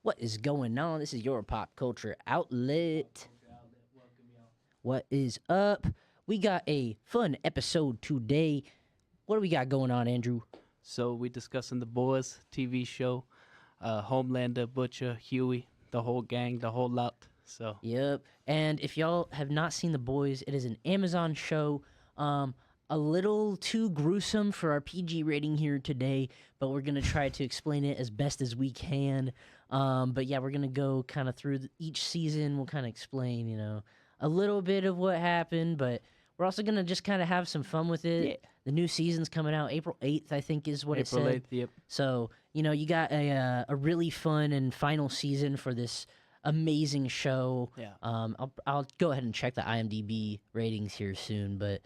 What is going on? This is your pop culture outlet. What is up? We got a fun episode today. What do we got going on, Andrew? So we discussing the Boys TV show, Homelander, Butcher, Huey, the whole gang, the whole lot. So Yep. And if y'all have not seen The Boys, it is an Amazon show. A little too gruesome for our PG rating here today, but we're gonna try to explain it as best as we can. But yeah, we're gonna go kind of through each season. We'll kind of explain, a little bit of what happened, but we're also gonna just kind of have some fun with it. Yeah. The new season's coming out April 8th, I think, is what April it said. 8th, yep. So you got a really fun and final season for this amazing show. Yeah. I'll go ahead and check the IMDb ratings here soon, but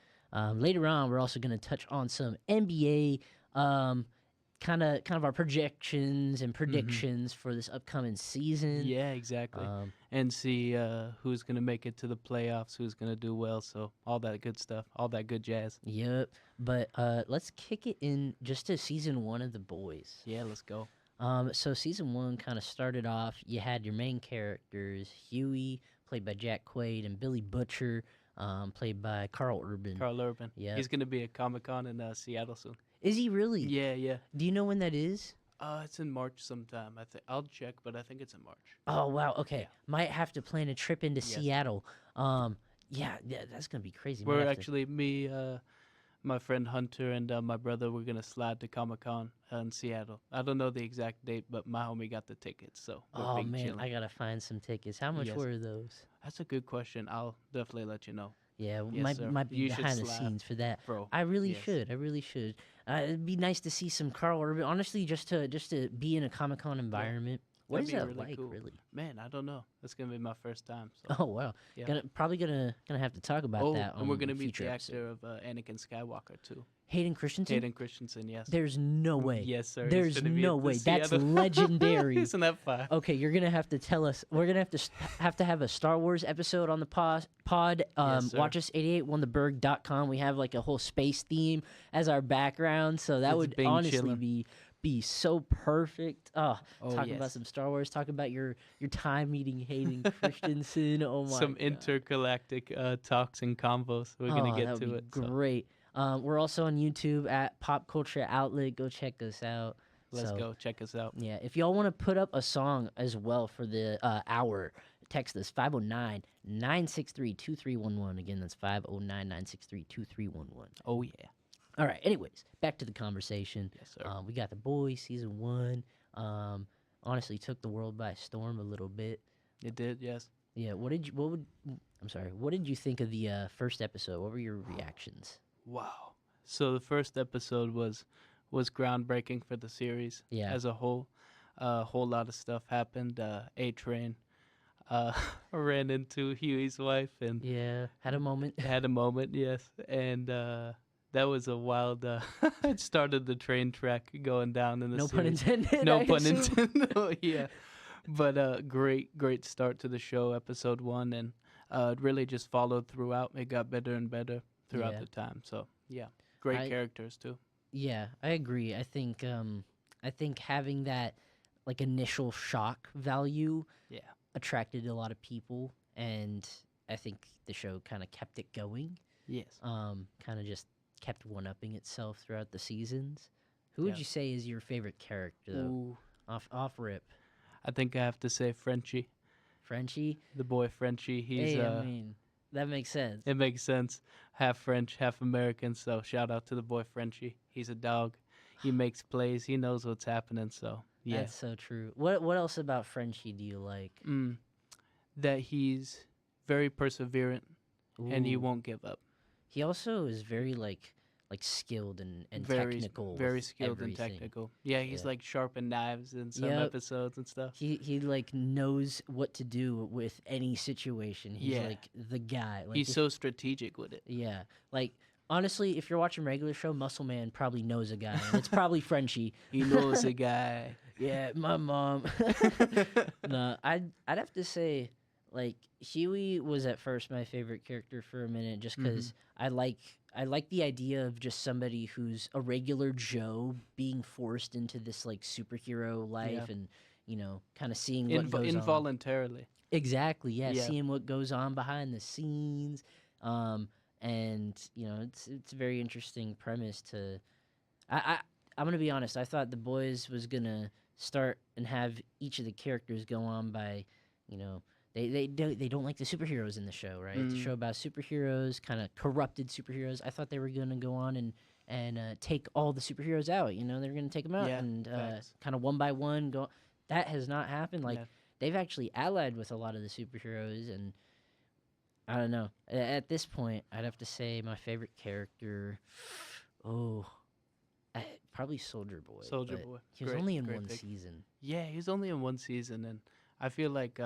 later on we're also going to touch on some NBA, kind of our projections and predictions for this upcoming season. Yeah, exactly. And see who's gonna make it to the playoffs, who's gonna do well. So all that good stuff, all that good jazz. Yep. But let's kick it in just to season 1 of The Boys. Yeah, let's go. So season 1 kind of started off. You had your main characters, Huey, played by Jack Quaid, and Billy Butcher, played by Carl Urban. Carl Urban. Yeah. He's gonna be at Comic-Con in Seattle soon. Is he really? Yeah, yeah. Do you know when that is? It's in March sometime. I'll check, but I think it's in March. Oh wow. Okay. Might have to plan a trip into Yes. Seattle. Yeah, that's gonna be crazy. Might We're have to- actually my friend Hunter and my brother. We're gonna slide to Comic-Con in Seattle. I don't know the exact date, but my homie got the tickets, so we're Oh big man, chilling. I gotta find some tickets. How much Yes. were those? That's a good question. I'll definitely let you know, Yeah, Yes, sir. might be You should behind the slap. scenes for that. bro. I really Yes. should. I really should. It'd be nice to see some Carl Urban. Honestly, just to be in a Comic Con environment. What That'd is be that really like, cool. really? Man, I don't know. It's gonna be my first time. So. Oh wow. Yeah. Probably gonna have to talk about that. and we're gonna a meet future the episode. actor of Anakin Skywalker too. Hayden Christensen. Hayden Christensen, yes. There's no way. Yes, sir. He's There's gonna be no at the way. That's Seattle- legendary. Isn't that fun? Okay, you're gonna have to tell us. We're gonna have to have a Star Wars episode on the pod. Yes, sir. Watch us 88ontheberg.com. We have like a whole space theme as our background, so that It's would been honestly chillin'. be so perfect. Talking about yes. some Star Wars. Talking about your time meeting Hayden Christensen. Oh my Some God. intergalactic talks and convos. We're gonna Oh, get that would to be it. So Great. We're also on YouTube at Pop Culture Outlet. Go check us out. let's So, go. Check us out. Yeah, if y'all want to put up a song as well for the hour, text us 509-963-2311. Again, that's 509-963-2311. Oh yeah. All right, anyways, back to the conversation. Yes, sir. We got The Boys season 1. Honestly took the world by storm a little bit. It did. Yes. Yeah, what did you think of the first episode? What were your reactions? Wow. So the first episode was groundbreaking for the series Yeah. as a whole. A whole lot of stuff happened. A-Train ran into Huey's wife and Yeah, had a moment. had a moment, yes. And that was a wild it started the train track going down in the No pun series. intended. No I pun assume. intended. Oh, yeah. But great start to the show, episode 1, and it really just followed throughout. It got better and better throughout Yeah. the time. So yeah, great I- characters too. Yeah, I agree. I think having that like initial shock value Yeah. attracted a lot of people, and I think the show kind of kept it going. Yes. Kind of just kept one upping itself throughout the seasons. Who would Yeah. you say is your favorite character though? Ooh, Off rip, I think I have to say Frenchie, Frenchie. the boy Frenchie. He's Hey, I mean that makes sense. it makes sense. Half French, half American. So shout out to the boy Frenchie. He's a dog. He makes plays. He knows what's happening. So yeah. That's so true. What else about Frenchie do you like? That he's very perseverant and he Ooh. won't give up. He also is very like skilled and very technical. very with skilled everything. and technical. Yeah, he's Yeah. like sharpened knives in some Yep. episodes and stuff. He like knows what to do with any situation. He's Yeah. like the guy. Like He's if- so strategic with it. yeah. Like honestly, if you're watching regular show, Muscle Man probably knows a guy. And it's probably Frenchie. He knows a guy. Yeah, my mom. No, I'd have to say, like Huey was at first my favorite character for a minute, just because I like the idea of just somebody who's a regular Joe being forced into this like superhero life, Yeah. kind of seeing what goes on. Involuntarily. Exactly. Yeah, Yeah. seeing what goes on behind the scenes, and it's a very interesting premise to. I'm gonna be honest. I thought The Boys was gonna start and have each of the characters go on by, you know, they don't like the superheroes in the show, right? It's a show about superheroes, kind of corrupted superheroes. I thought they were gonna go on and take all the superheroes out. They were gonna take them out Yeah, and facts. kind of one by one go. That has not happened. Like Yeah. they've actually allied with a lot of the superheroes, and I don't know. At this point, I'd have to say my favorite character. Oh, probably Soldier Boy. Soldier but Boy. He was Great- only in great one pick. season. Yeah, he's only in one season, and I feel like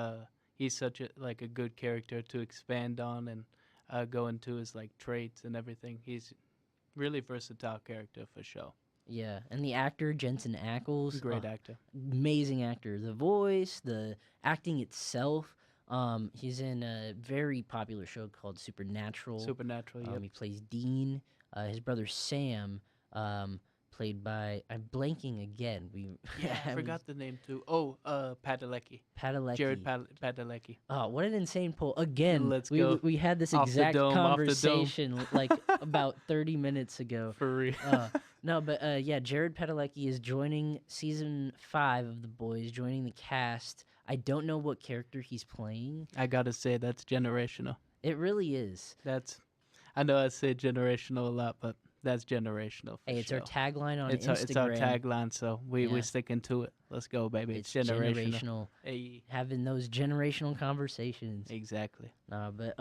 he's such a good character to expand on and go into his like traits and everything. He's really versatile character for sure. Yeah, and the actor Jensen Ackles, Great actor. amazing actor. The voice, the acting itself. He's in a very popular show called Supernatural. Supernatural. Yep. He plays Dean. His brother Sam, played by I'm blanking again. Yeah, I forgot the name too. Oh, Padalecki. Padalecki. Jared Padalecki. Oh, what an insane pull! Again, Let's we go. we had this Off the exact dome, off the dome. conversation like about 30 minutes ago. For real. No, but yeah, Jared Padalecki is joining season 5 of The Boys, joining the cast. I don't know what character he's playing. I gotta say that's generational. It really is. I know I say generational a lot, but that's generational. For Hey, it's sure. our tagline on It's Instagram. our tagline, so Yeah. we're sticking to it. Let's go, baby. It's generational. Hey, Having those generational conversations. exactly. But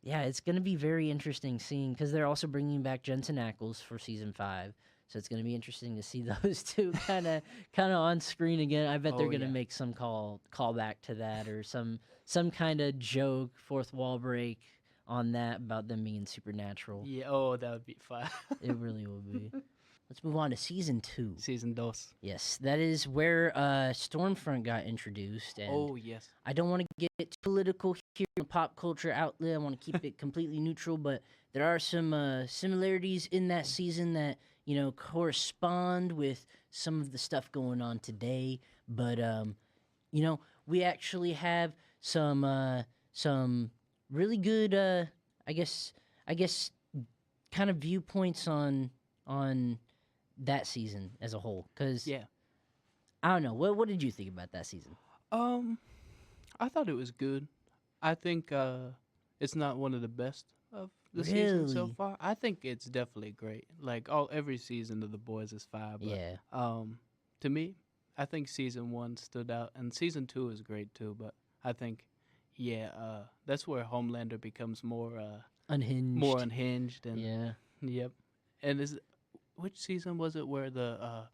yeah, it's gonna be very interesting seeing because they're also bringing back Jensen Ackles for season 5. So it's gonna be interesting to see those two kind of on screen again. I bet they're Oh, gonna yeah. make some call back to that or some kind of joke, fourth wall break on that about them being supernatural. Yeah. Oh, that would be fun. It really will be. Let's move on to season 2. Season dos. Yes, that is where Stormfront got introduced. And Oh yes. I don't want to get too political here in Pop Culture Outlet. I want to keep it completely neutral, but there are some similarities in that season that correspond with some of the stuff going on today. But we actually have some really good, I guess, kind of viewpoints on that season as a whole. Because Yeah. I don't know. What did you think about that season? I thought it was good. I think it's not one of the best of the season so Really? far. I think it's definitely great. Like every season of The Boys is fire, but Yeah. to me, I think season 1 stood out, and season 2 is great too. But I think, that's where Homelander becomes more Unhinged. and Yeah. yep. And which season was it where the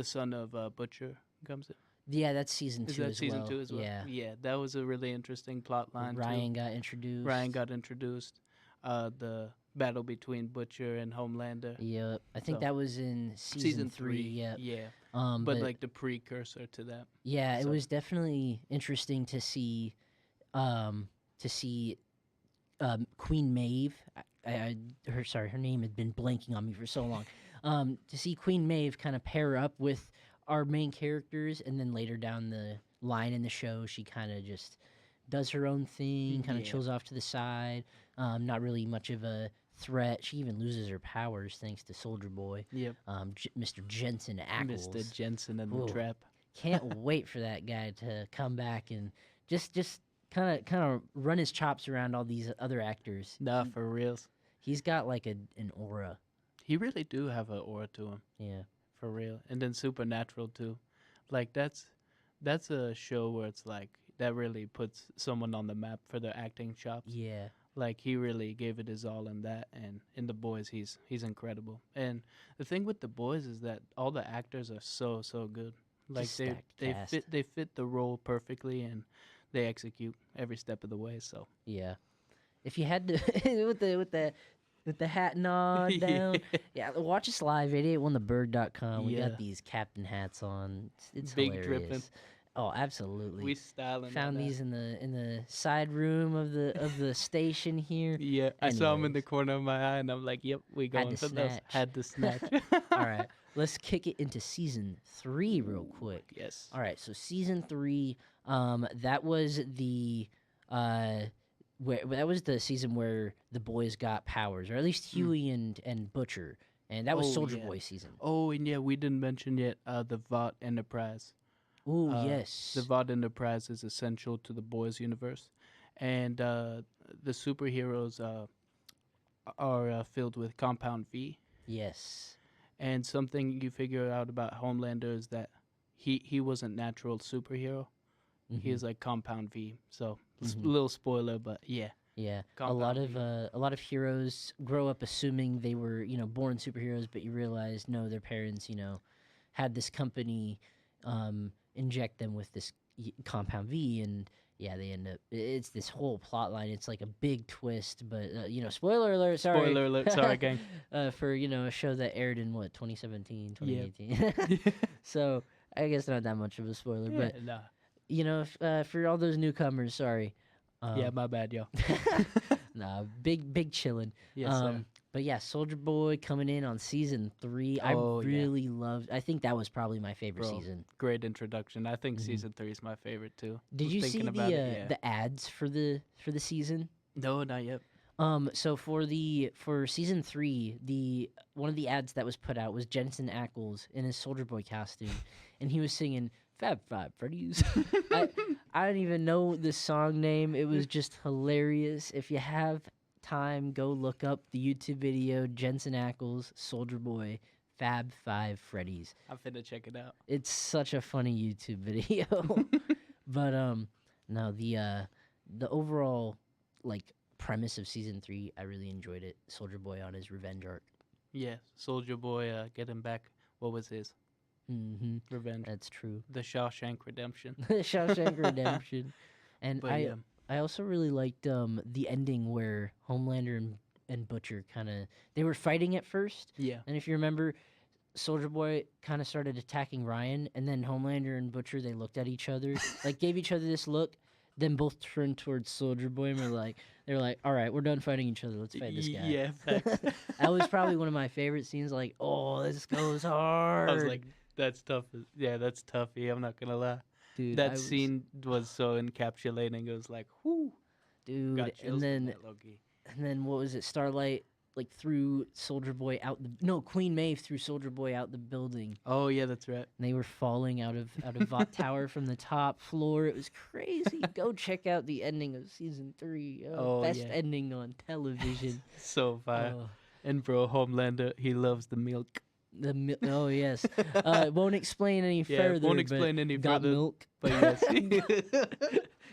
son of Butcher comes in? Yeah, that's season 2 Is that as season well. 2 as well? Yeah. Yeah, that was a really interesting plot line. Ryan too. got introduced. Ryan got introduced. The battle between Butcher and Homelander. Yep. I think So- that was in season 3. Yep. Yeah. But But like the precursor to that. yeah, it so- was definitely interesting to see Queen Maeve. Her name had been blanking on me for so long. To see Queen Maeve kind of pair up with our main characters, and then later down the line in the show, she kind of just does her own thing, kind of Yeah. chills off to the side. Not really much of a threat. She even loses her powers thanks to Soldier Boy, Yep. Mr. Jensen Ackles. Mr. Jensen and Ooh. the Trap. Can't wait for that guy to come back and just kind of run his chops around all these other actors. Nah, for reals. He's got like an aura. He really do have an aura to him. Yeah. For real. And then Supernatural too. Like that's a show where it's like that really puts someone on the map for their acting chops. Yeah. Like he really gave it his all in that, and in The Boys he's incredible. And the thing with The Boys is that all the actors are so good. Like Just they stacked they cast. fit the role perfectly, and they execute every step of the way. So Yeah. If you had to with the hat nod down. Yeah, watch us live 881thebird.com. We Yeah. got these captain hats on. It's Big hilarious. dripping. Oh, absolutely. we styling. Found on that. these in the side room of the station here. Yeah, I saw him in the Anyways. corner of my eye, and I'm like, "Yep, we Had going to for those." snatch. Had to snatch. All right. let's kick it into season 3 real quick. Yes. All right, so season 3, that was the that was the season where the boys got powers, or at least Huey and Butcher, and that was Oh, Soldier yeah. Boy season. Oh, and yeah, we didn't mention yet the Vought Enterprise. Oh The yes, Vought Enterprise is essential to the boys' universe, and the superheroes are filled with Compound V. yes. And something you figure out about Homelander is that he wasn't natural superhero. He Mhm. is like Compound V. So Mhm. little spoiler, but yeah. Yeah, Compound a lot of heroes grow up assuming they were, born superheroes, but you realize no, their parents, had this company inject them with this compound V, and yeah, they end up. It's this whole plot line. It's like a big twist, but spoiler alert. Sorry, Spoiler alert. Sorry, gang. for a show that aired in what 2017, Yeah. 2018. So I guess not that much of a spoiler, but Nah. for all those newcomers, sorry. Yeah, my bad, yo. Nah, big chillin'. Yes, sir. But yeah, Soldier Boy coming in on season 3. Oh, I yeah. really loved. I think that was probably my favorite Bro, season. Great introduction. I think Mhm. season 3 is my favorite too. Did Was you see thinking about the it, yeah. the ads for the season? No, not yet. So for season 3, the one of the ads that was put out was Jensen Ackles in his Soldier Boy costume, and he was singing Fab Five Freddy's. I don't even know the song name. It was just hilarious. If you have time, go look up the YouTube video Jensen Ackles Soldier Boy Fab Five Freddy's. I'm finna check it out. It's such a funny YouTube video. But no, the overall like premise of season 3, I really enjoyed it. Soldier Boy on his revenge arc. Yeah, Soldier Boy, getting back. What was his Mm-hmm. revenge? That's true. The Shawshank Redemption. Shawshank Redemption. And But yeah, I also really liked the ending where Homelander and Butcher they were fighting at first, yeah, and if you remember, Soldier Boy kind of started attacking Ryan, and then Homelander and Butcher, they looked at each other, like gave each other this look, then both turned towards Soldier Boy and they were like, all right, we're done fighting each other, let's fight this guy. Yeah, facts. That was probably one of my favorite scenes. Like, oh, this goes hard. I was like, that's tough. Yeah, that's toughy. I'm not gonna lie. dude, That scene was so encapsulating. It was like, whoo, dude, got chills and from then that, low-key. And then what was it? Starlight like threw Soldier Boy out Queen Maeve threw Soldier Boy out the building. Oh yeah, that's right. And they were falling out of Vought Tower from the top floor. It was crazy. Go check out the ending of season 3. Best yeah. ending on television. So fire. Oh, And bro, Homelander, he loves the milk. oh yes. Won't explain any Yeah, further. won't but explain any got further. milk. But yes,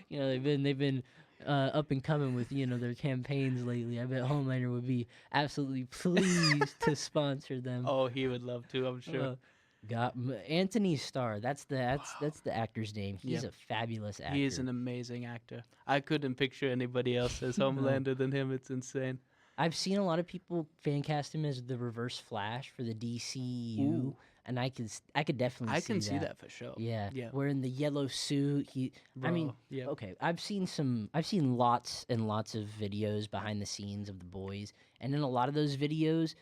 They've been up and coming with their campaigns lately. I bet Homelander would be absolutely pleased to sponsor them. oh, he would love to. I'm sure. Anthony Starr. That's the actor's name. He's Yeah. a fabulous actor. He is an amazing actor. I couldn't picture anybody else as No. Homelander than him. It's insane. I've seen a lot of people fan cast him as the Reverse Flash for the DCU, Ooh. and I could definitely I can see that for sure. Yeah, Yeah. wearing the yellow suit. I mean, Bro, yeah. okay, I've seen lots and lots of videos behind the scenes of the boys, and in a lot of those videos,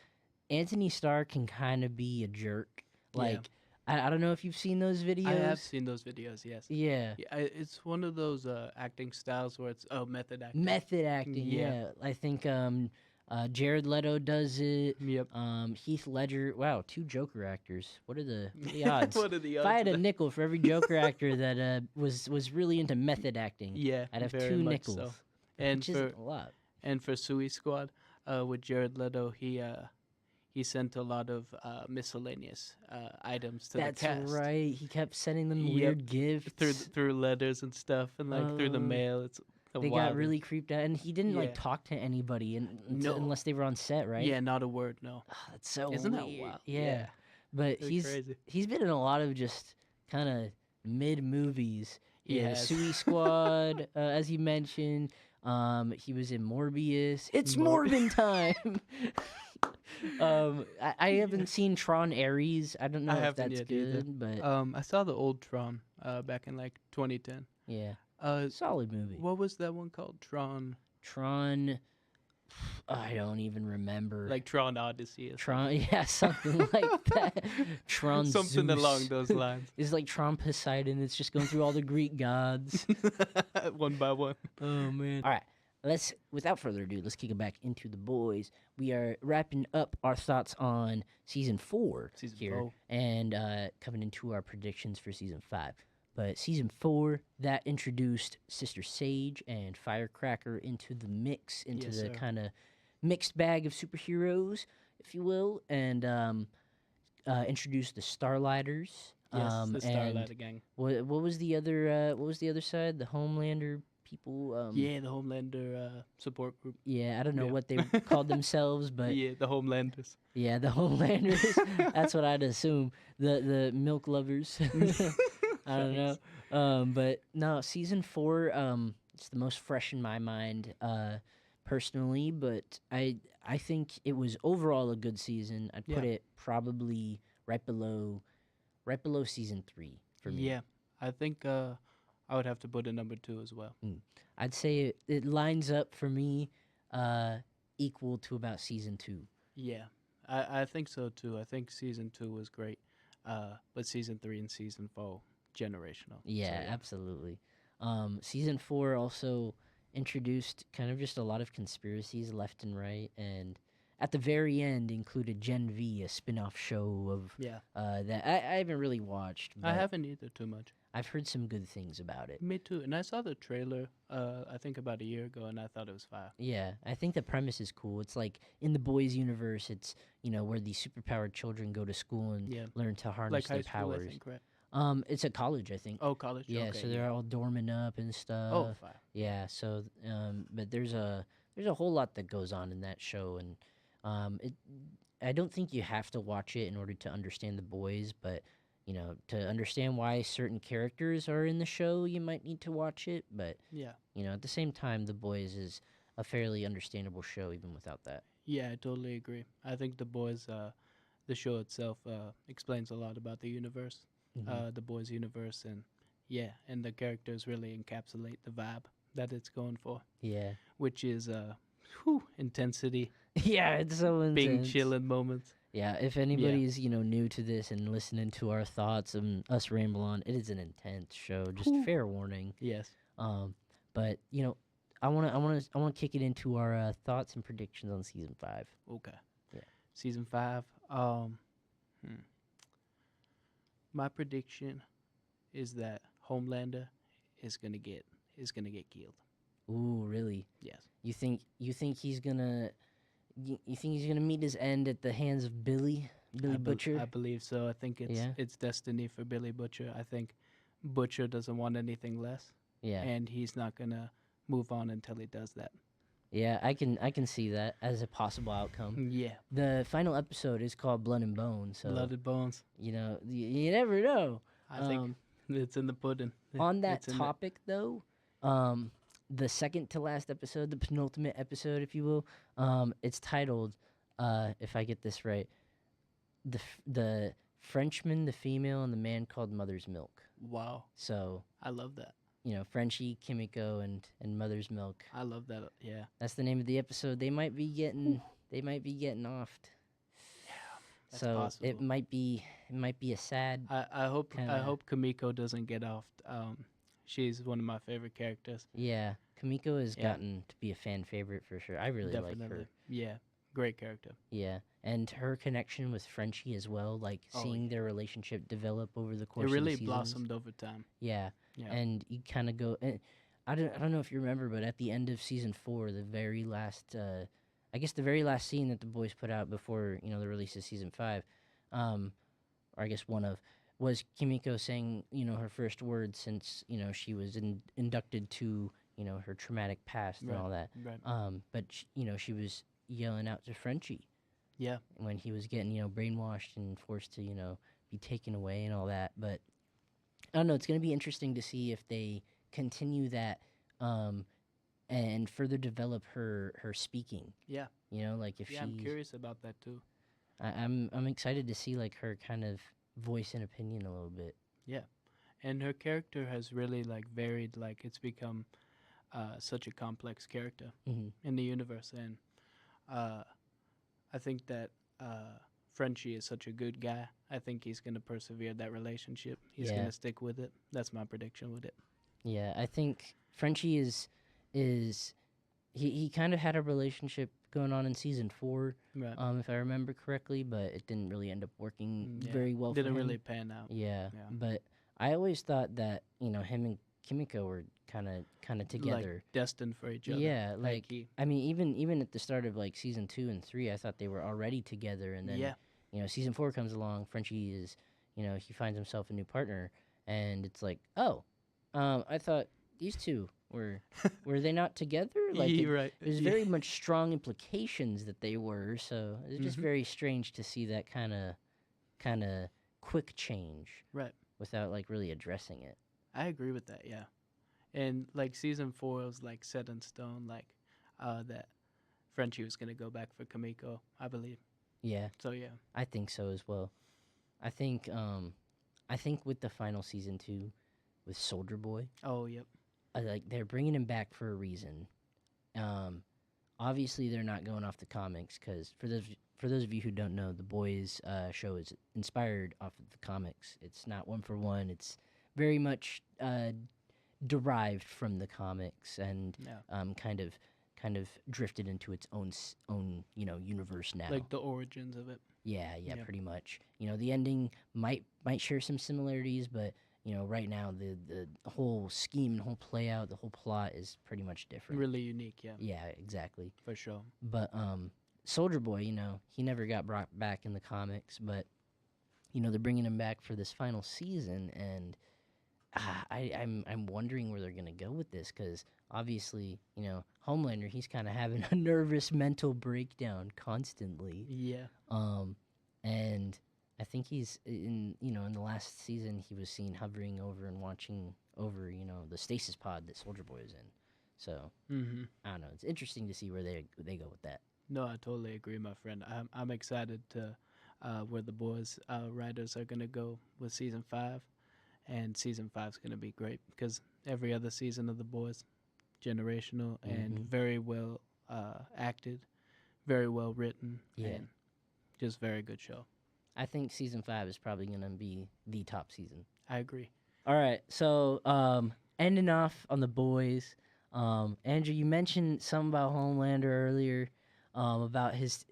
Anthony Starr can kind of be a jerk. Yeah. Like, I don't know if you've seen those videos. I have seen those videos. Yes. Yeah. Yeah, it's one of those acting styles where it's method acting. Method acting, Yeah. yeah. I think Jared Leto does it. Yep. Heath Ledger. Wow, 2 Joker actors. What are the odds? What are the If odds? I had of a that? nickel for every Joker actor that was really into method acting, Yeah, I'd have very 2 much nickels, so. And which isn't a lot. for Suicide Squad, with Jared Leto, he sent a lot of miscellaneous items to That's the cast. right. He kept sending them Yep. weird gifts. Through letters and stuff, and like through the Oh. mail. It's They got really creeped out, and he didn't Yeah. like talk to anybody No. unless they were on set, right? Yeah, not a word. No. Oh, that's so Isn't that weird. wild? Yeah. But Really crazy. he's been in a lot of just kind of mid movies. He Yeah, has. Suicide Squad, as you mentioned. He was in Morbius. It's Mor- Morbin time. I haven't seen Tron Ares. I don't know I if haven't that's yet either. good, but I saw the old Tron back in like 2010. yeah, Uh, solid movie. what was that one called? Tron. Tron. I don't even remember. Like Tron Odyssey or Tron, yeah, something like that. Tron something Zeus. along those lines. It's like Tron Poseidon. It's just going through all the Greek gods. One by one. Oh man! All right, without further ado, let's kick it back into the boys. We are wrapping up our thoughts on season 4 Season here, 4. and coming into our predictions for season 5. But season 4 that introduced Sister Sage and Firecracker into the mix, into Yes, the sir. kind of mixed bag of superheroes, if you will, and introduced the Starlighters. Yes, the And Starlighter Gang. what was the other side? The Homelander people. Yeah, the Homelander support group. Yeah, I don't know Yeah. what they called themselves, but Yeah, the Homelanders. yeah, the Homelanders. That's what I'd assume. The milk lovers. I don't know. But no, season 4. It's the most fresh in my mind, personally. But I think it was overall a good season. I'd put Yeah. it probably right below season 3 for me. Yeah, I think I would have to put a number 2 as well. I'd say it lines up for me, equal to about season 2. Yeah, I think so too. I think season 2 was great, but season 3 and season 4 generational. Yeah, So, absolutely. Season 4 also introduced kind of just a lot of conspiracies left and right, and at the very end included Gen V, a spin-off show of yeah. that I haven't really watched, I but haven't either too much. I've heard some good things about it. Me too. And I saw the trailer. I think about a year ago, and I thought it was fire. Yeah, I think the premise is cool. It's like in the boys' universe, it's where these superpowered children go to school and Yeah. learn to harness Like their high school, powers. I think, right? It's a college, I think. Oh, college. Yeah, okay, so they're all dorming up and stuff. Oh, fire. Yeah, so but there's a whole lot that goes on in that show, and it I don't think you have to watch it in order to understand the boys, but to understand why certain characters are in the show, you might need to watch it. But Yeah. at the same time, the boys is a fairly understandable show even without that. Yeah, I totally agree. I think the boys, the show itself, explains a lot about the universe, Mhm. the boys' universe, and yeah, and the characters really encapsulate the vibe that it's going for, Yeah, which is intensity, yeah, it's so intense. being chilling moments. Yeah, if anybody's new to this and listening to our thoughts and us ramble on, it is an intense show. Just Whew. fair warning. Yes. But I wanna kick it into our thoughts and predictions on season 5. Okay. Yeah. Season 5. My prediction is that Homelander is gonna get killed. Ooh, really? Yes. You think he's gonna you think he's gonna meet his end at the hands of Billy Butcher? I believe so. I think Yeah. it's destiny for Billy Butcher. I think Butcher doesn't want anything less, Yeah, and he's not gonna move on until he does that. yeah. I can see that as a possible outcome. Yeah, The final episode is called Blood and Bone, so blooded bones. you never know. I think it's in the pudding. On that It's in topic, though, the second to last episode, the penultimate episode, if you will, it's titled, if I get this right, the Frenchman, the female, and the man called Mother's Milk. Wow, So I love that. Frenchie, Kimiko, and Mother's Milk. I love that. Yeah, That's the name of the episode. They might be getting offed. that's So possible. it might be a sad. I hope kinda- Kamiko doesn't get off. She's one of my favorite characters. Yeah, Kamiko has Yeah. gotten to be a fan favorite for sure. I really like Definitely. her. Yeah, great character. Yeah, and her connection with Frenchie as well, like Oh, seeing their relationship develop over the course It really of the seasons. blossomed over time. Yeah, Yeah. and you kind of go. And I don't know if you remember, but at the end of season 4, the very last, I guess the very last scene that the boys put out before the release of season 5, or I guess one of, was Kimiko saying her first words since she was inducted to her traumatic past and Right. all that. Right. But she was yelling out to Frenchie Yeah. when he was getting brainwashed and forced to be taken away and all that. But I don't know, it's going to be interesting to see if they continue that and further develop her speaking. Yeah. Like if Yeah, I'm she's curious about that too. I'm excited to see like her kind of voice and opinion a little bit. And her character has really varied. Like it's become such a complex character Hmm. in the universe, and I think that Frenchie is such a good guy. I think he's gonna persevere that relationship. He's Yeah. gonna stick with it. That's my prediction with it. Yeah, I think Frenchie is he kind of had a relationship going on in season 4, Right. if I remember correctly, but it didn't really end up working Yeah. very well Didn't for him. really pan out. Yeah, Yeah. but I always thought that him and Kimiko were kind of together. Like destined for each other. Yeah, High like key. I mean, even at the start of like season 2 and 3, I thought they were already together, and then Yeah. season 4 comes along. Frenchie is, he finds himself a new partner, and it's like, oh, I thought these two were they not together? Like You're right. there's very much strong implications that they were. So it's just Mhm. very strange to see that kind of quick change Right. without like really addressing it. I agree with that. Yeah. And like season 4 was like set in stone. Like that Frenchie was gonna go back for Kamiko, I believe. Yeah, So yeah. I think so as well. I think with the final season 2 with Soldier Boy, Oh yep. like they're bringing him back for a reason. Obviously they're not going off the comics because for those of you who don't know, the Boys show is inspired off of the comics. It's not one for one. It's very much derived from the comics and Yeah. kind of drifted into its own universe now. Like the origins of it. Yeah, Yeah. pretty much. The ending might share some similarities, but right now the whole scheme and whole play out, the whole plot is pretty much different. Really unique. Yeah. Yeah, exactly. For sure. But Soldier Boy, he never got brought back in the comics, but they're bringing him back for this final season, and I'm wondering where they're gonna go with this because obviously Homelander, he's kind of having a nervous mental breakdown constantly. Yeah. And I think he's in the last season he was seen hovering over and watching over the stasis pod that Soldier Boy is in. So Mm-hmm. I don't know. It's interesting to see where they go with that. No, I totally agree, my friend. I'm excited to where the Boys writers are gonna go with season 5, and season 5 is gonna be great because every other season of the Boys, generational and Mhm. very well acted, very well written, Yeah. and just very good show. I think season 5 is probably gonna be the top season. I agree. All right, so ending off on the Boys. Andrew, you mentioned something about Homelander earlier, about his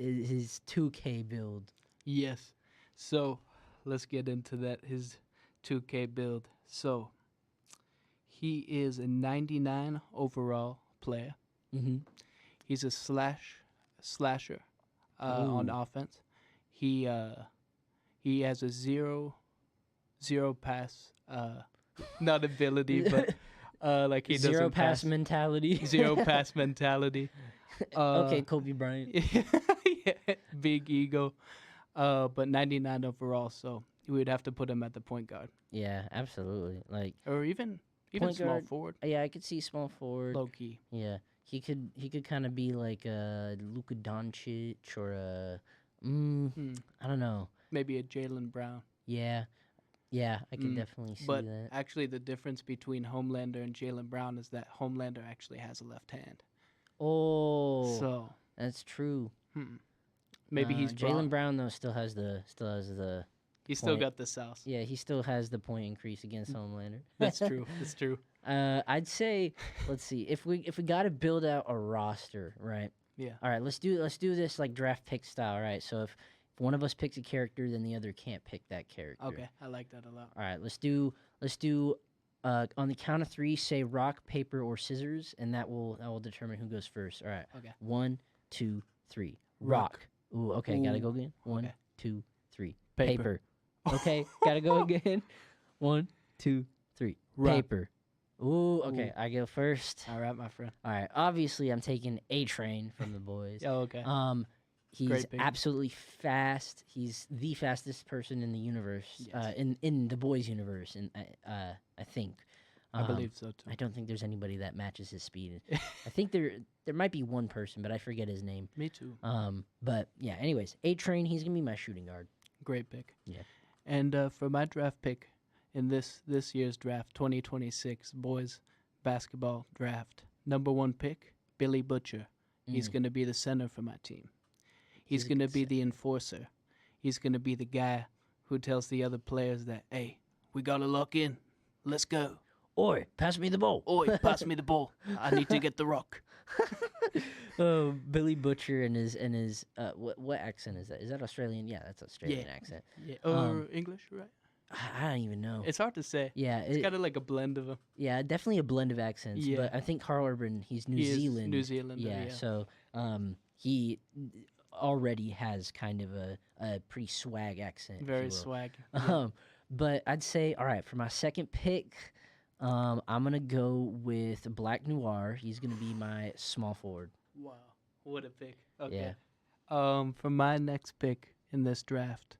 2K build. Yes. So let's get into that. His 2K build. So he is a 99 overall player. Mm-hmm. He's a slasher on Ooh. offense. He has a zero pass not ability, but like he Zero doesn't pass mentality. zero pass mentality. Okay, Kobe Bryant. Yeah, big ego. But 99 overall, so we would have to put him at the point guard Yeah, absolutely. Like, or even Point small guard. forward, yeah, I could see small forward. low key. Yeah, he could kind of be like a Luka Doncic or a I don't know. Maybe a Jalen Brown. Yeah, I can definitely see But that. actually, the difference between Homelander and Jalen Brown is that Homelander actually has a left hand. Oh, So that's true. maybe he's Jalen Brown though still has the He's still point. got the South. yeah, he still has the point increase against Homelander. That's true. That's true. I'd say let's see if we got to build out a roster, right? Yeah. All right, let's do this like draft pick style, right? So if one of us picks a character, then the other can't pick that character. Okay, I like that a lot. All right, let's do on the count of 3, say rock, paper, or scissors, and that will determine who goes first. All right. Okay. 1, 2, 3. Rock. Rock. Ooh, okay, gotta Ooh, go again. 1, okay. 2, 3. Paper. Paper. Okay, gotta go again. 1, 2, 3. Rock. Paper. Ooh, okay, I go first. All right, my friend. All right, obviously I'm taking A-Train from the Boys. Oh, okay. He's Great pick. absolutely fast. He's the fastest person in the universe, Yes. in the Boys universe, and I think. I believe so too. I don't think there's anybody that matches his speed. I think there might be one person, but I forget his name. Me too. But yeah. Anyways, A-Train. He's gonna be my shooting guard. Great pick. Yeah. And for my draft pick in this year's draft, 2026 boys basketball draft, number 1 pick, Billy Butcher, He's Mm. going to be the center for my team. He's He's a going to good be the center. enforcer. He's going to be the guy who tells the other players that, hey, we got to lock in. Let's go. Oi, pass me the ball. Oi, pass me the ball. I need to get the rock. Oh, Billy Butcher and his what accent is that? Is that Australian? Yeah, that's Australian accent. Yeah. Or English, right? I don't even know. It's hard to say. Yeah, It's kind of like a blend of them. yeah, definitely a blend of accents. Yeah. But I think Carl Urban, he's New He is Zealand. New Zealander, Yeah, yeah. so he already has kind of a pretty swag accent. if Very you will. swag. But I'd say, all right, for my second pick, I'm gonna go with Black Noir. He's gonna be my small forward. Wow. What a pick. Okay. Yeah. For my next pick in this draft,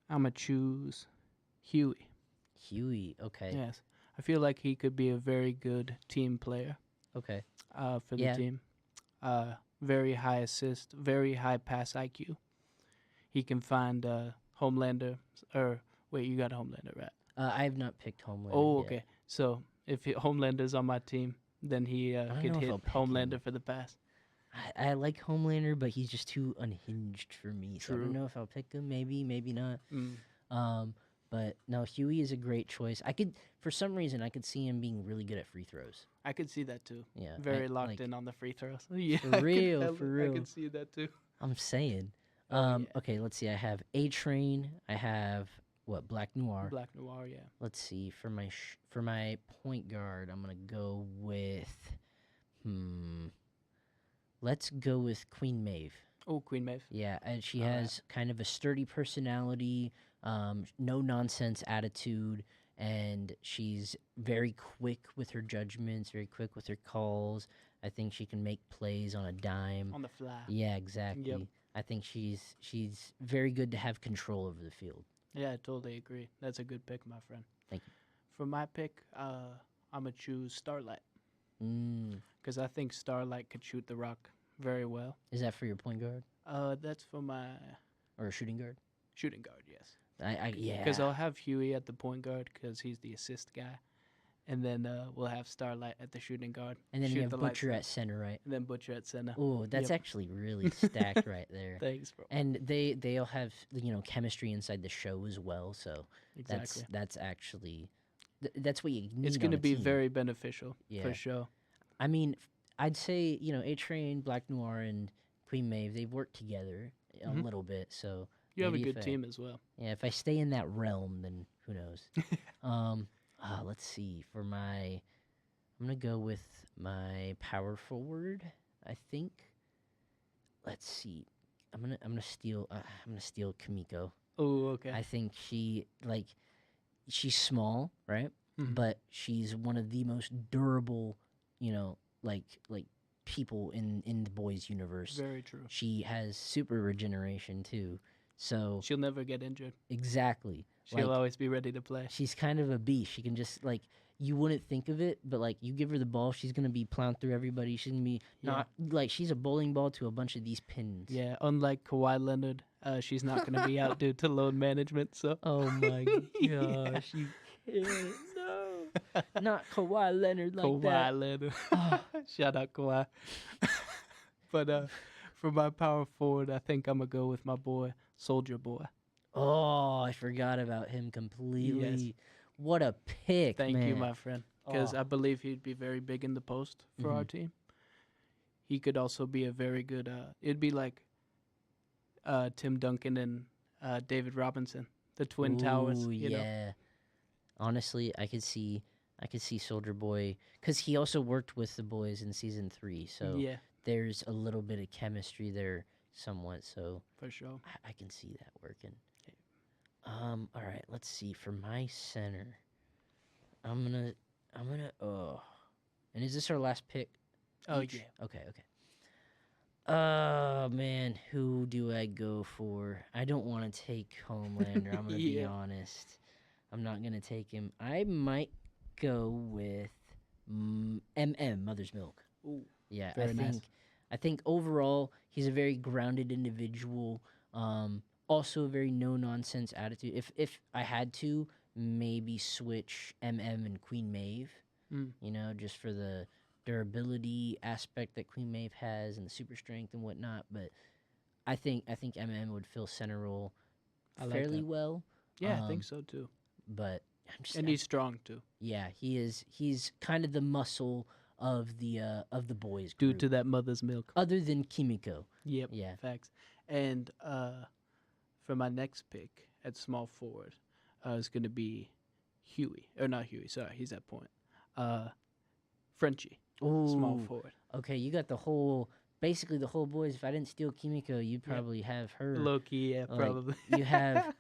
I'm going to choose Huey. Huey. Okay. Yes. I feel like he could be a very good team player Okay. for the Yeah. team. Very high assist, very high pass IQ. He can find Homelander, or wait, you got Homelander, right? I have not picked Homelander. Oh, yet. okay. So if Homelander's on my team, then he don't could know if hit I'll pick Homelander him. for the pass. I like Homelander, but he's just too unhinged for me. So I True. don't know if I'll pick him. Maybe, maybe not. Mm. But no, Huey is a great choice. I could, for some reason, I could see him being really good at free throws. I could see that too. Yeah, Very locked in on the free throws. Yeah, For real, for I real. could see that too. I'm saying. Oh, yeah. Okay, let's see. I have A Train. I have what? Black Noir. Black Noir, yeah. Let's see. For my point guard, I'm gonna go with. Let's go with Queen Maeve. Oh, Queen Maeve. Yeah, and she All right. has kind of a sturdy personality, no nonsense attitude, and she's very quick with her judgments, very quick with her calls. I think she can make plays on a dime. On the fly. Yeah, exactly. I think she's very good to have control over the field. Yeah, I totally agree. That's a good pick, my friend. Thank you. For my pick, I'm going to choose Starlight. Mm. Because I think Starlight could shoot the rock very well. Is that for your point guard That's for my or a shooting guard? shooting guard, yes. Yeah. Because I'll have Huey at the point guard because he's the assist guy. And then we'll have Starlight at the shooting guard. And then shoot you have the lights Butcher out. at center, right? And then Butcher at center. Oh, that's Yep. actually really stacked right there. Thanks, bro. And they'll have chemistry inside the show as well. So Exactly. that's actually that's what you need. It's going to on a be team. very beneficial Yeah. for sure. I mean, I'd say A Train, Black Noir, and Queen Maeve, they've worked together a Mhm. little bit. So You have a maybe if good I- team as well. Yeah, if I stay in that realm, then who knows? Let's see. I'm gonna go with my power forward. I think. Let's see. I'm gonna steal Kamiko. Oh, okay. I think she's small, right? Mhm. But she's one of the most durable, like people in the boys universe. Very true. She has super regeneration too. So She'll never get injured. exactly. She'll Like, always be ready to play. she's kind of a beast. She can just you wouldn't think of it, but you give her the ball, she's gonna be plowing through everybody. She's gonna be not she's a bowling ball to a bunch of these pins. Yeah, unlike Kawhi Leonard, she's not going to be out due to load management. So Oh my Yeah. gosh, you can't. No, not Kawhi Leonard like Kawhi that. Leonard. Ah. Shout out Kawhi. But for my power forward, I think I'm going to go with my boy, Soldier Boy. Oh, I forgot about him completely. What a pick, Thank man. you, my friend. Because Oh. I believe he'd be very big in the post for our team. He could also be a very good, it'd be like Tim Duncan and David Robinson, the Twin Towers. Ooh, You know? yeah. Honestly, I could see Soldier Boy because he also worked with the boys in season 3. So Yeah, there's a little bit of chemistry there, somewhat. So for sure. I can see that working. All right, let's see. For my center, I'm gonna. Oh, and is this our last pick? Oh, each? yeah. Okay. Oh man, who do I go for? I don't want to take Homelander. I'm gonna be Yeah. honest. I'm not gonna take him. I might go with MM Mother's Milk. Ooh, Yeah, very nice. I think overall he's a very grounded individual. Also a very no nonsense attitude. If I had to, maybe switch MM and Queen Maeve. Mm. Just for the durability aspect that Queen Maeve has and the super strength and whatnot. But I think MM would fill center role I like fairly that. well. Yeah, I think so too. But I'm just And he's strong too, yeah, he is. He's kind of the muscle of the boys due group, to that mother's milk. other than Kimiko. Yep, Yeah. facts. And for my next pick at small forward, is going to be Huey. Or not Huey, sorry, he's at point. Frenchie, small Ooh. forward. Okay, you got basically the whole boys. If I didn't steal Kimiko, you'd probably have her. Low key, yeah, Like, probably. you have.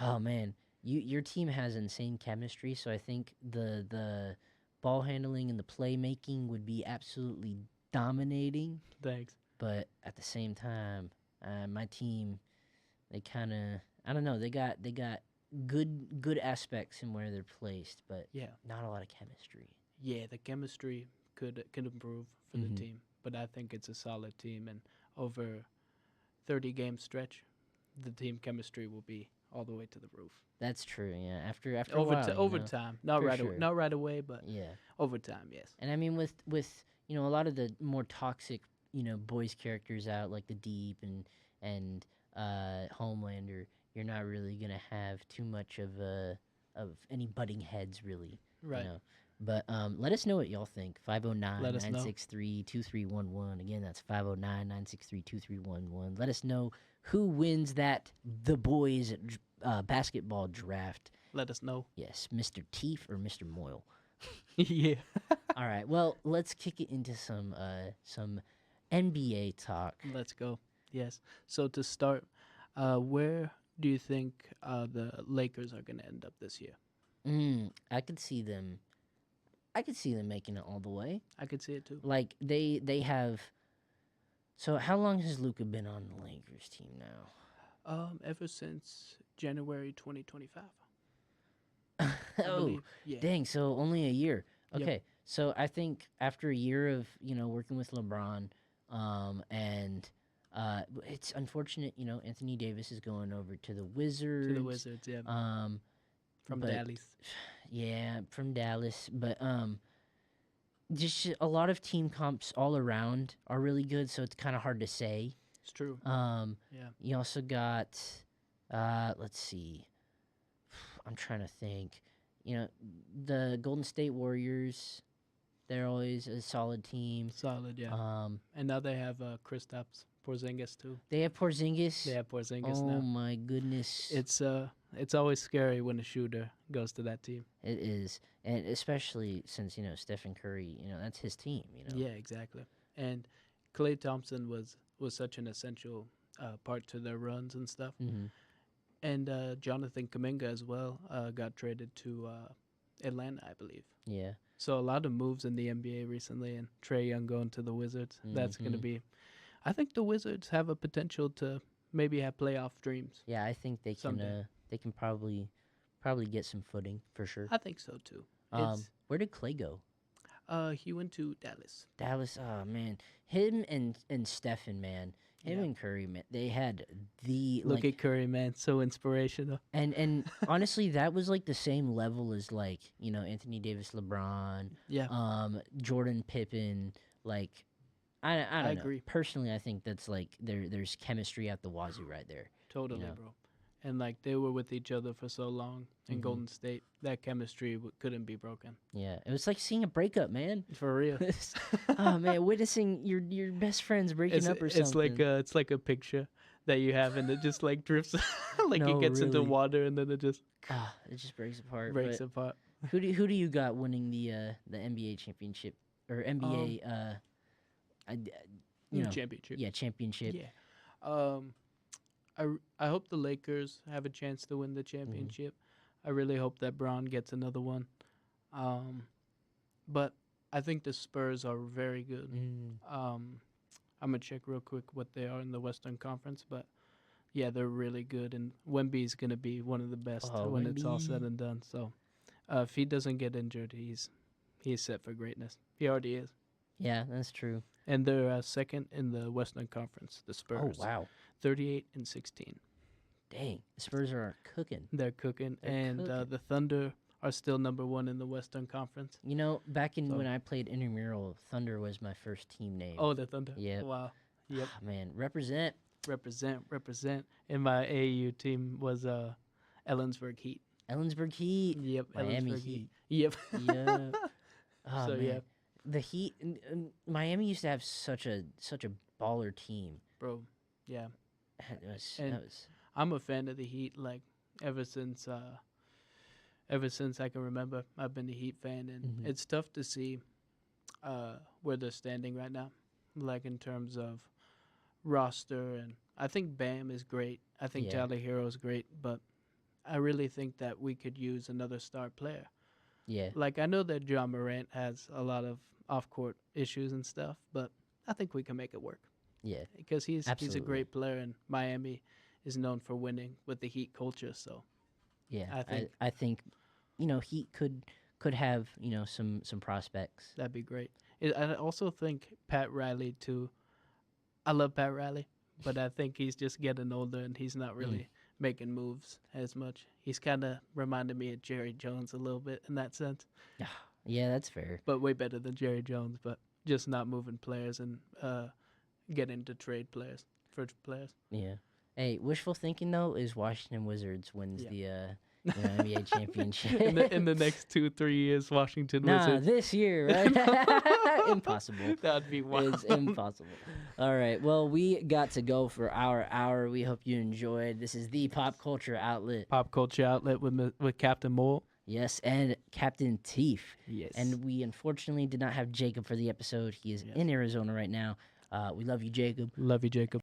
Oh man, your team has insane chemistry. So I think the ball handling and the playmaking would be absolutely dominating. Thanks. But at the same time, my team, they kind of, I don't know, they got good aspects in where they're placed, but Yeah, not a lot of chemistry. yeah, the chemistry could improve for Mhm. the team, but I think it's a solid team, and over 30 game stretch, the team chemistry will be all the way to the roof. That's true. Yeah, after a while, Over you know, time, not for right sure. not right away, but Yeah, over time, yes. and I mean with a lot of the more toxic boys characters out like the Deep and Homelander, you're not really gonna have too much of any butting heads really. Right. You know. But let us know what y'all think. Let us know. 509-963-2311. Again, that's 509-963-2311. Let us know who wins the boys basketball draft. Let us know. Yes, Mr. Teef or Mr. Moyle. Yeah. All right. Well, let's kick it into some NBA talk. Let's go. Yes. So to start, where do you think the Lakers are going to end up this year? I could see them. I could see them making it all the way. I could see it too. Like they have. So how long has Luka been on the Lakers team now? Ever since January 2025. Oh, believe. Yeah. dang! So only a year. Yep. Okay, so I think after a year of working with LeBron, and it's unfortunate Anthony Davis is going over to the Wizards. To the Wizards, yeah. From but- Dallas. Yeah, from Dallas, but just a lot of team comps all around are really good, so it's kind of hard to say. It's true. Yeah. You also got, let's see, I'm trying to think. The Golden State Warriors, they're always a solid team. Solid, yeah. And now they have Kristaps Porzingis too. They have Porzingis. They have Porzingis Oh now. my goodness. It's always scary when a shooter goes to that team. It is, and especially since Stephen Curry, that's his team. Yeah, exactly. And Klay Thompson was such an essential part to their runs and stuff. Mm-hmm. And Jonathan Kuminga as well got traded to Atlanta, I believe. Yeah. So a lot of moves in the NBA recently, and Trae Young going to the Wizards. That's going to be. I think the Wizards have a potential to maybe have playoff dreams. Yeah, I think they can. Someday. They can probably get some footing for sure. I think so too. Where did Clay go? He went to Dallas. Dallas. Oh man, him and Stephen, man, him Yeah. and Curry, man, they had the Look at Curry, man, so inspirational. and honestly, that was like the same level as Anthony Davis, LeBron, Yeah, Jordan, Pippen. Like, I don't know. agree. Personally, I think that's like there's chemistry at the wazoo right there. totally, know. bro. And like they were with each other for so long in Mhm. Golden State, that chemistry couldn't be broken. Yeah, it was like seeing a breakup, man. For real. Oh man, witnessing your best friends breaking up or something. It's like a picture that you have, and it just like drifts, like No, it gets into really. water, and then it just It just breaks apart. breaks but apart. who do you got winning the NBA championship or NBA Championship. yeah championship? Yeah. I hope the Lakers have a chance to win the championship. I really hope that Braun gets another one. But I think the Spurs are very good. I'm gonna check real quick what they are in the Western Conference, but yeah, they're really good. And Wemby's gonna be one of the best Oh, when it's all Wemby. said and done. So if he doesn't get injured, he's set for greatness. He already is. Yeah, that's true. And they're second in the Western Conference. The Spurs. Oh wow, 38-16. dang, the Spurs are cooking. They're cooking, They're and cooking. the Thunder are still number one in the Western Conference. You know, back in So- when I played intramural, Thunder was my first team name. Oh, the Thunder. Yep. Wow. Yep. Man, represent. Represent. And my AAU team was Ellensburg Heat. Ellensburg Heat. Yep. Miami Ellensburg Heat. Yep. Yeah. Oh, So, man. yeah. The Heat. Miami used to have such a baller team. Bro. Yeah. That was, And- that was I'm a fan of the Heat. Like ever since I can remember, I've been a Heat fan, and Mhm. it's tough to see where they're standing right now. Like in terms of roster, and I think Bam is great. I think Yeah. Tyler Hero is great, but I really think that we could use another star player. yeah. Like I know that John Morant has a lot of off-court issues and stuff, but I think we can make it work Yeah. because he's a Absolutely. great player, and Miami is known for winning with the Heat culture. So Yeah. I I think, you know, Heat could have, you know, some prospects. that'd be great. I also think Pat Riley too. I love Pat Riley, but I think he's just getting older and he's not really making moves as much. He's kind of reminded me of Jerry Jones a little bit in that sense, Yeah, that's fair. but way better than Jerry Jones. But just not moving players and getting to trade players for players. Yeah. Hey, wishful thinking though is Washington Wizards wins Yeah. the NBA championship. in the next 2-3 years, Washington Nah, Wizards. this year, right? Impossible. That'd be wild. It's impossible. All right. Well, we got to go for our hour. We hope you enjoyed. This is the Pop Culture Outlet. Pop Culture Outlet with Captain Mole. Yes, and Captain Teef. Yes. And we unfortunately did not have Jacob for the episode. He is Yes. in Arizona right now. We love you, Jacob. Love you, Jacob.